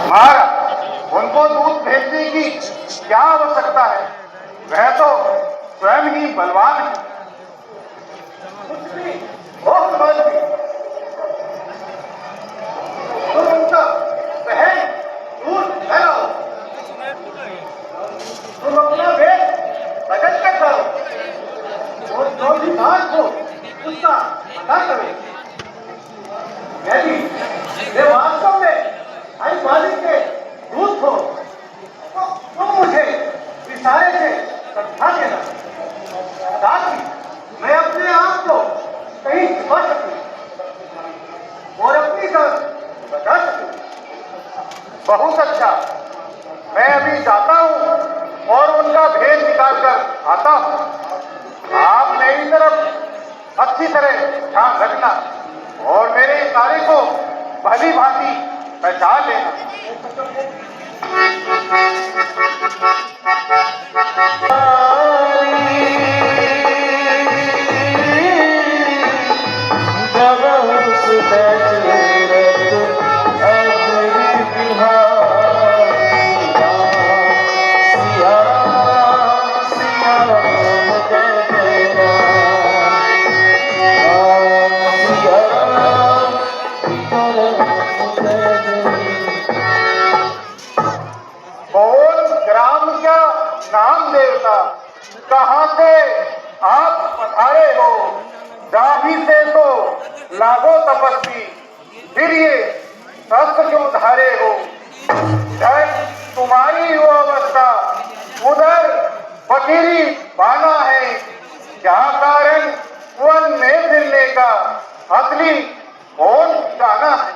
महाराज, उनको दूध भेजने की क्या आवश्यकता है? वह तो स्वयं ही बलवान है। तुम उनका बहन दूध लाओ, तुम अपना वेद बदल कर करो और जो भी बात हो उसका पता करो। यदि वे वास्तव में आई मालिक के दूध हो तो तुम मुझे इशारे से समझा देना, ताकि मैं अपने आप को कहीं छिपा सकूं और अपनी जान बचा सकूं। बहुत अच्छा, मैं अभी जाता हूं और उनका भेद निकाल कर आता हूं। आप मेरी तरफ अच्छी तरह ध्यान रखना और मेरे इशारे को भली भांति पहचान लेना। नाम देवता, कहां से आप पधारे हो? जाही से तो लागो तपस्वी, फिर ये शस्त्र क्यों धारे हो? इधर तुम्हारी हो अवस्था, उधर फकीरी बाना है। क्या कारण वन में फिरने का? असली कौन जाना है?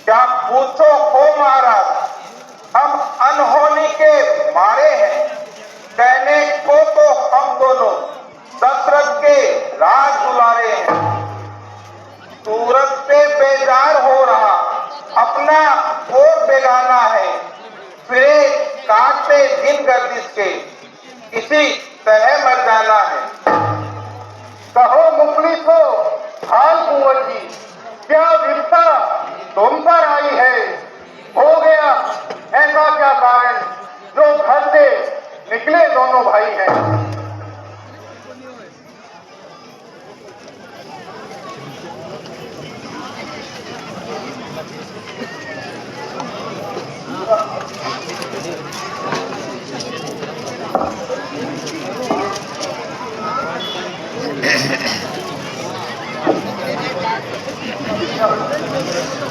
क्या पूछो हो महाराज, हम अनहोनी के मारे हैं। कहने को तो हम दोनों दशरथ के राज दुलारे हैं। सूरत से बेजार हो रहा अपना और बेगाना है। फिरे काटते दिन गर्दिश के किसी तरह मर जाना है। कहो मुखलिस हो हाल कुंवर जी, क्या विपता तुम पर आई है? हो गया ऐसा क्या कारण जो घर से निकले दोनों भाई हैं?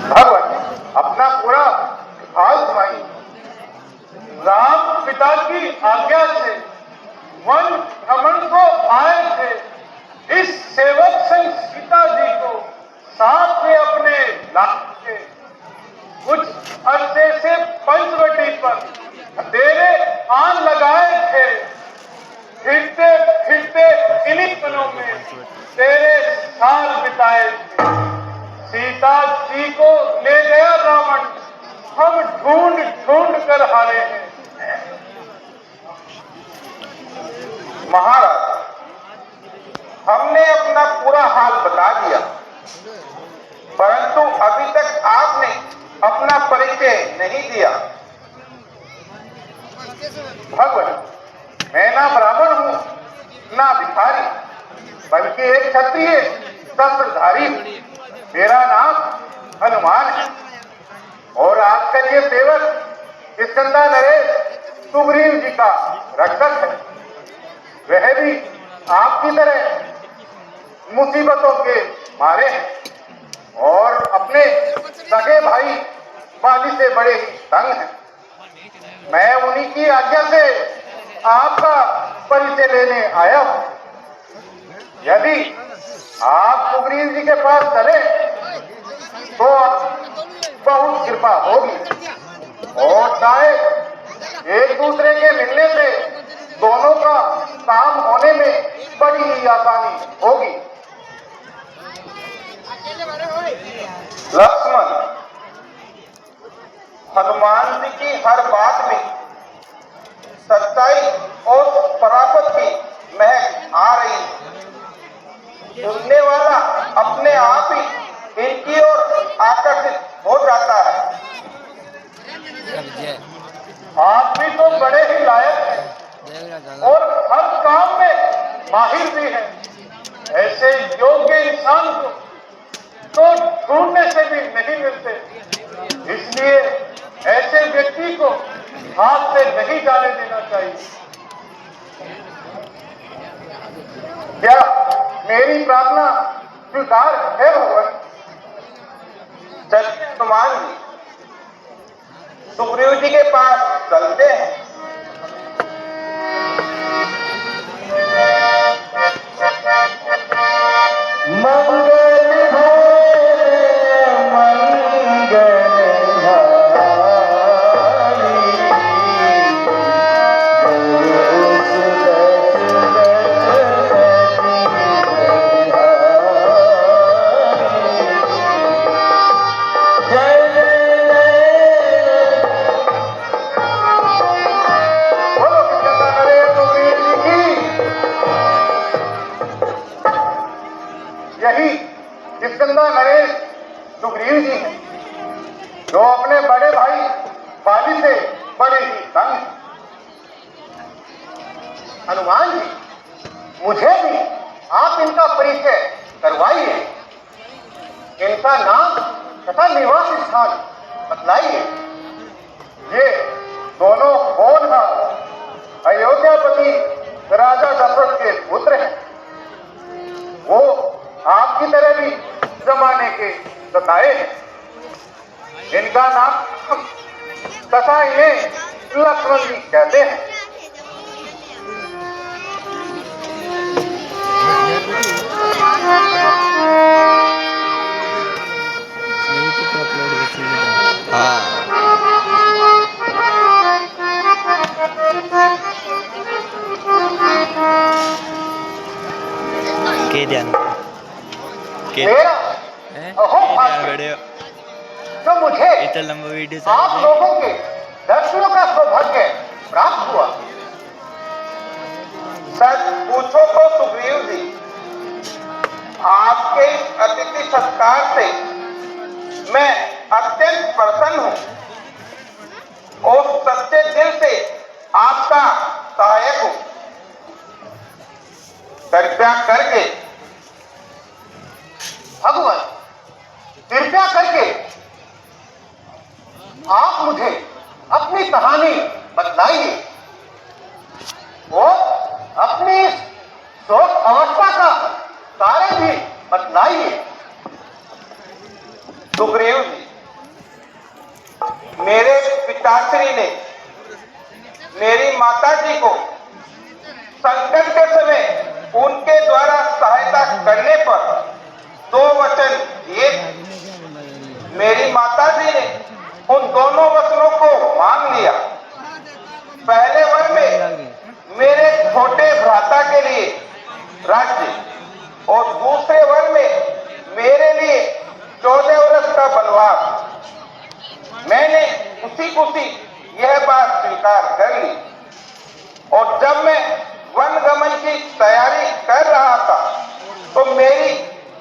भगवान अपना पूरा हाल सुनाई। राम पिता की आज्ञा से वन भ्रमण को आए थे। इस सेवक संग सीता जी को साथ में अपने लाभ के कुछ अरसे से पंचवटी पर डेरे आन लगाए थे। फिरते फिरते इन्हीं पलों में तेरे साल बिताए थे। सीता जी को ले गया रावण, हम ढूंढ ढूंढ कर हारे हैं। महाराज, हमने अपना पूरा हाल बता दिया, परंतु अभी तक आपने अपना परिचय नहीं दिया। भगवान, मैं ना ब्राह्मण हूं ना भिखारी, बल्कि एक क्षत्रिय शस्त्रधारी हूं। मेरा नाम हनुमान है और आजकल ये सेवक स्कंदा नरेश सुग्रीव जी का रक्षक है। वह भी आपकी तरह मुसीबतों के मारे हैं और अपने सगे भाई बाली से बड़े ही तंग हैं। मैं उन्हीं की आज्ञा से आपका परिचय लेने आया हूं। यदि आप सुग्रीव जी के पास चले तो बहुत कृपा होगी और शायद एक दूसरे के मिलने से दोनों का काम होने में बड़ी ही आसानी होगी। लक्ष्मण, हनुमान जी की हर बात में सच्चाई और पराक्रम की महक आ रही है। सुनने वाला अपने आप ही इनकी ओर आकर्षित हो जाता है। इंसान को तो ढूंढने से भी नहीं मिलते। इसलिए ऐसे व्यक्ति को हाथ से नहीं जाने देना चाहिए। क्या मेरी प्रार्थना स्वीकार है भगवान? चलिए हनुमान जी, सुग्रीव जी के पास चलते हैं। मंगल हो मंगल यही किष्किंधा नरेश सुग्रीव जी हैं, जो अपने बड़े भाई बाली से बड़े ही तंग हैं। हनुमान जी, मुझे भी आप इनका परिचय करवाइए। इनका नाम तथा निवास स्थान बतलाइए। ये दोनों कौन हैं? अयोध्यापति राजा दशरथ के पुत्र हैं। वो आपकी तरह भी जमाने के सताए हैं। इनका नाम तथा इन्हें लक्ष्मण जी कहते हैं। के ध्यान मेरा अहो वीडियो जो मुझे इतना लंबा वीडियो आप लोगों के दर्शनों का सौभाग्य प्राप्त हुआ। सच पूछो तो सुग्रीव जी, आपके इस अतिथि सत्कार से मैं अत्यंत प्रसन्न हूँ और सच्चे दिल से आपका सहायक हूँ। कृपया करके भगवान, कृपया करके आप मुझे अपनी कहानी बतलाइए और अपनी इस शोक अवस्था का कारण भी बतलाइए। सुग्रीव जी, मेरे पिताश्री ने मेरी माता जी को संकट के समय उनके द्वारा सहायता करने पर 2 वचन दिए। मेरी माता जी ने उन दोनों वचनों को मान लिया। पहले वर में मेरे छोटे भ्राता के लिए राज्य और दूसरे वर में मेरे लिए 14 वर्ष का वनवास। मैंने खुशी यह बात स्वीकार कर ली और जब मैं वन गमन की तैयारी कर रहा था तो मेरी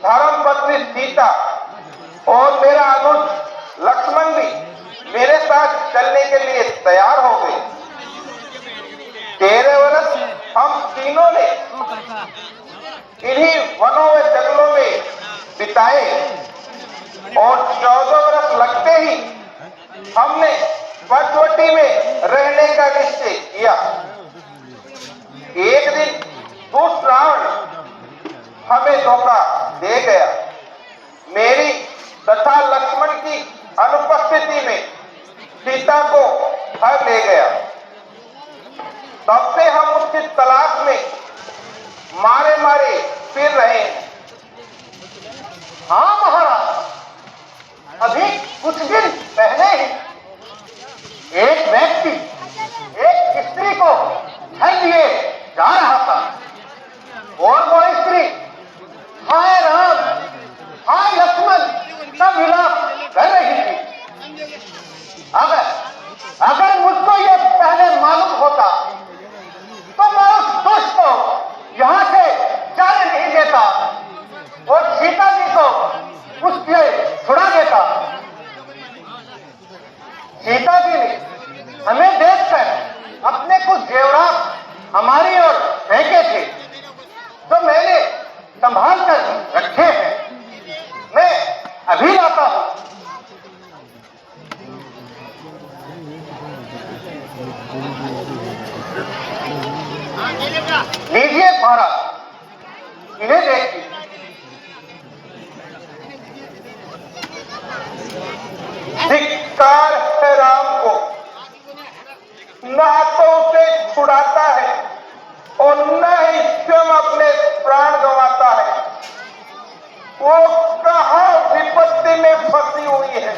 धर्मपत्नी सीता और मेरा अनुज लक्ष्मण भी मेरे साथ चलने के लिए तैयार हो गए। 13 वर्ष हम तीनों ने इन्हीं वनों व जंगलों में बिताए और 14 वर्ष लगते ही हमने पंचवटी में रहने का निश्चय किया। एक दिन दुष्ट रावण हमें धोखा दे गया। मेरी तथा लक्ष्मण की अनुपस्थिति में सीता को हर ले गया। तब से हम उसकी तलाश में मारे फिर रहे हैं। हाँ महाराज, अभी कुछ दिन पहले ही एक व्यक्ति एक स्त्री को धन लिए जा रहा था और वो स्त्री हाय राम हाय लक्ष्मण का विलाप कर रही थी। अगर मुझको ये पहले मालूम होता तो मैं उस दुष्ट को यहाँ से जाने नहीं देता और सीता जी को उससे छुड़ा देता। सीता जी ने हमें देखकर अपने कुछ जेवरात हमारी ओर फेंके थे, तो मैंने संभाल कर रखे हैं। लीजिए महाराज, इन्हें देखिए। धिक्कार है राम को, ना तो उसे छुड़ाता है और न ही स्वयं अपने प्राण गंवाता है। वो कहाँ विपत्ति में फंसी हुई है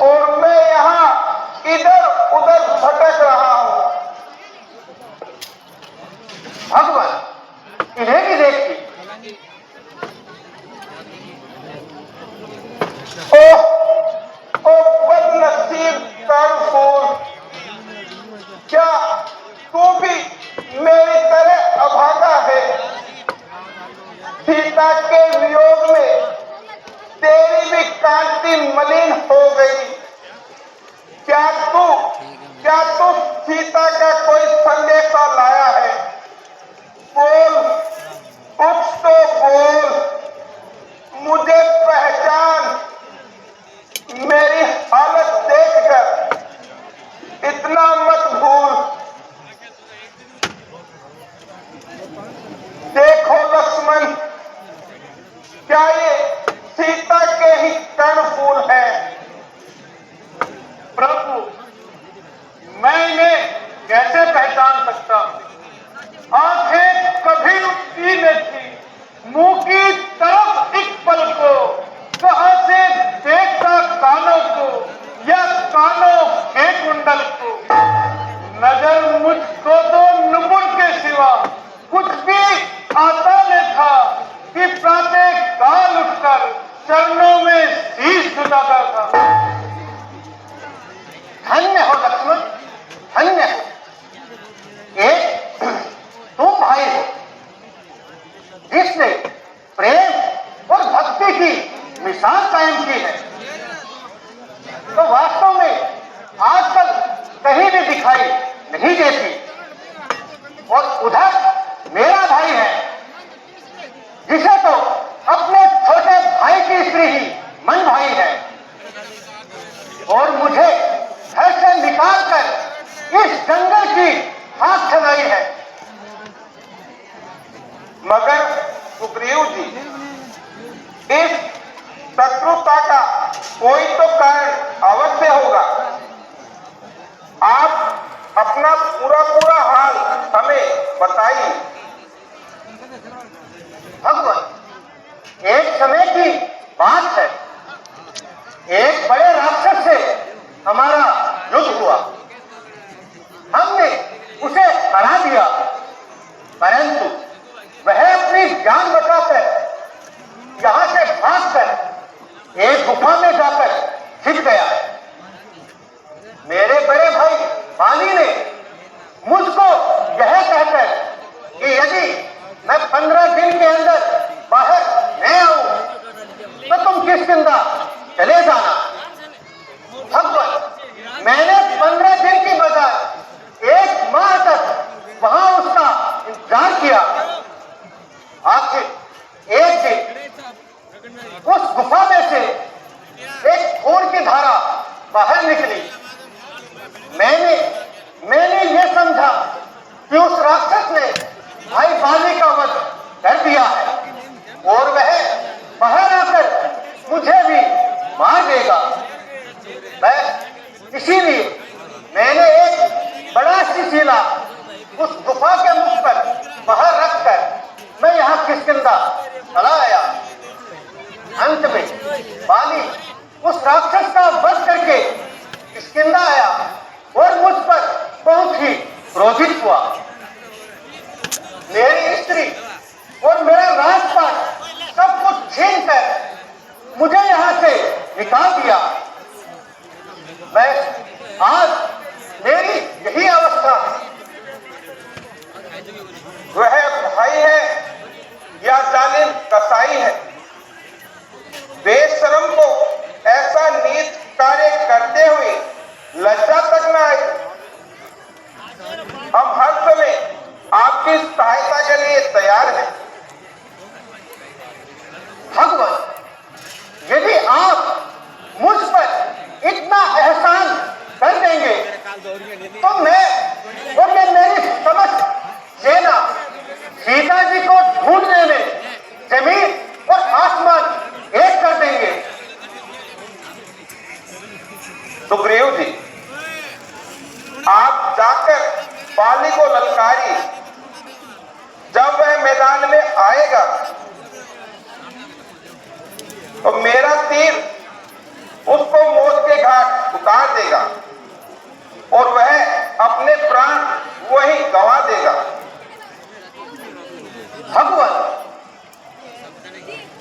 और मैं यहाँ इधर उधर भटक रहा हूँ। भगवान, इन्हें भी देखिए। ओह, ओ बदनसीब कर्णफूल, क्या तू भी मेरी तरह अभागा है? सीता के वियोग में तेरी भी कांति मलिन हो गई। क्या तू सीता का कोई संदेशा लाया है? बोल, कुछ तो बोल, मुझे पहचान। मेरी हालत देखकर इतना मत भूल। देखो लक्ष्मण, क्या ये सीता के ही कर्णफूल हैं? प्रभु, मैं इन्हें कैसे पहचान सकता हूँ? आंखें कभी उठती न थी, मुंह की तरफ एक पल को, कहां से देखता कानों को या कानों के कुंडल को। नजर मुझको तो नुपुर के सिवा कुछ भी आता न था कि प्रातः काल उठकर चरणों में शीश झुकाता था। धन्य हो लक्ष्मण, धन्य हो। एक तुम भाई हो जिसने प्रेम और भक्ति की मिसाल कायम की है, तो वास्तव में आजकल कहीं भी दिखाई नहीं देती। और उधर मेरा भाई है जिसे तो अपने छोटे भाई की स्त्री ही मन भाई है, और मुझे घर से निकालकर इस जंगल की आग चलाई है। मगर सुग्रीव जी, इस शत्रुता का कोई तो कारण अवश्य होगा। आप अपना पूरा हाल हमें बताइए। भगवान, एक समय की बात है, एक बड़े राक्षस से हमारा युद्ध हुआ। हमने उसे हरा दिया, परंतु वह अपनी जान बचाकर यहां से भागकर एक गुफा में जाकर छिप गया। मेरे बड़े भाई बाली ने मुझको यह कहकर कि यदि मैं 15 दिन के अंदर बाहर न आऊं तो तुम किष्किंधा चले जाना। भगवान, मैंने 15 दिन की बजाय 1 माह तक वहां उसका इंतजार किया। आखिर एक दिन उस गुफा में से एक खून की धारा बाहर निकली। मैंने ये समझा कि उस राक्षस ने भाई बाली का वध कर दिया है और वह बाहर आकर मुझे भी मार देगा। इसीलिए मैंने एक बड़ा शिशिला उस गुफा के मुख पर बाहर रखकर मैं यहाँ किष्किंधा चला आया। अंत में बाली उस राक्षस का वध करके किष्किंधा आया और मुझ पर बहुत ही क्रोधित हुआ। मेरी स्त्री और मेरा राजपाट सब कुछ छीन कर मुझे यहाँ से निकाल दिया। मैं आज मेरी यही अवस्था है। वह भाई है या जालिम कसाई है? बेशर्म को ऐसा नीच कार्य करते हुए लज्जा तक न आई। हम हर समय आपकी सहायता के लिए तैयार हैं। भगवान, यदि आप मुझ पर इतना एहसान कर देंगे तो मैं और मेरी समस्त सुग्रीव जी, आप जाकर बाली को ललकारिए। जब वह मैदान में आएगा तो मेरा तीर उसको मौत के घाट उतार देगा और वह अपने प्राण वहीं गंवा देगा। भगवान,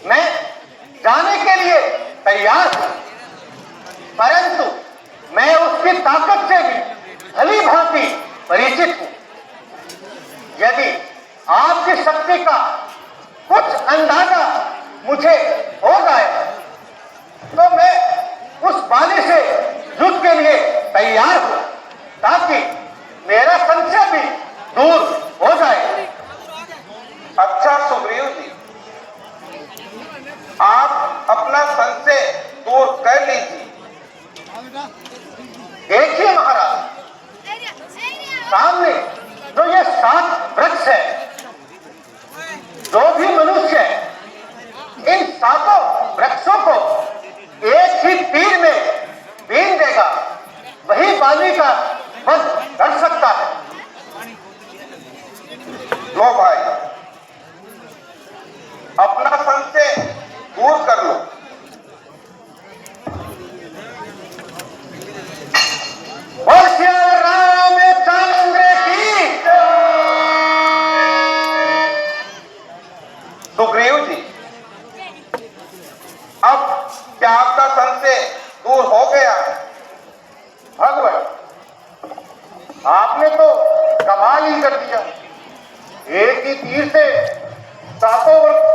मैं जाने के लिए तैयार हूं, परंतु मैं उसकी ताकत से भी भली भांति परिचित हूं। यदि आपकी शक्ति का कुछ अंदाजा मुझे हो जाए तो मैं उस बाली से युद्ध के लिए तैयार हूं, ताकि मेरा संशय भी दूर हो जाए। अच्छा सुग्रीव जी, आप अपना संशय दूर कर लीजिए। देखिए महाराज, सामने जो ये 7 वृक्ष है, जो भी मनुष्य इन 7 वृक्षों को एक ही तीर में बीन देगा, वही बाली का वध कर सकता है। लो भाई, अपना संशय दूर कर लो। रामचंद्र की। सुग्रीव जी, अब क्या आपका संशय दूर हो गया? भगवान, आपने तो कमाल ही कर दिया। एक ही तीर से 7 वृक्ष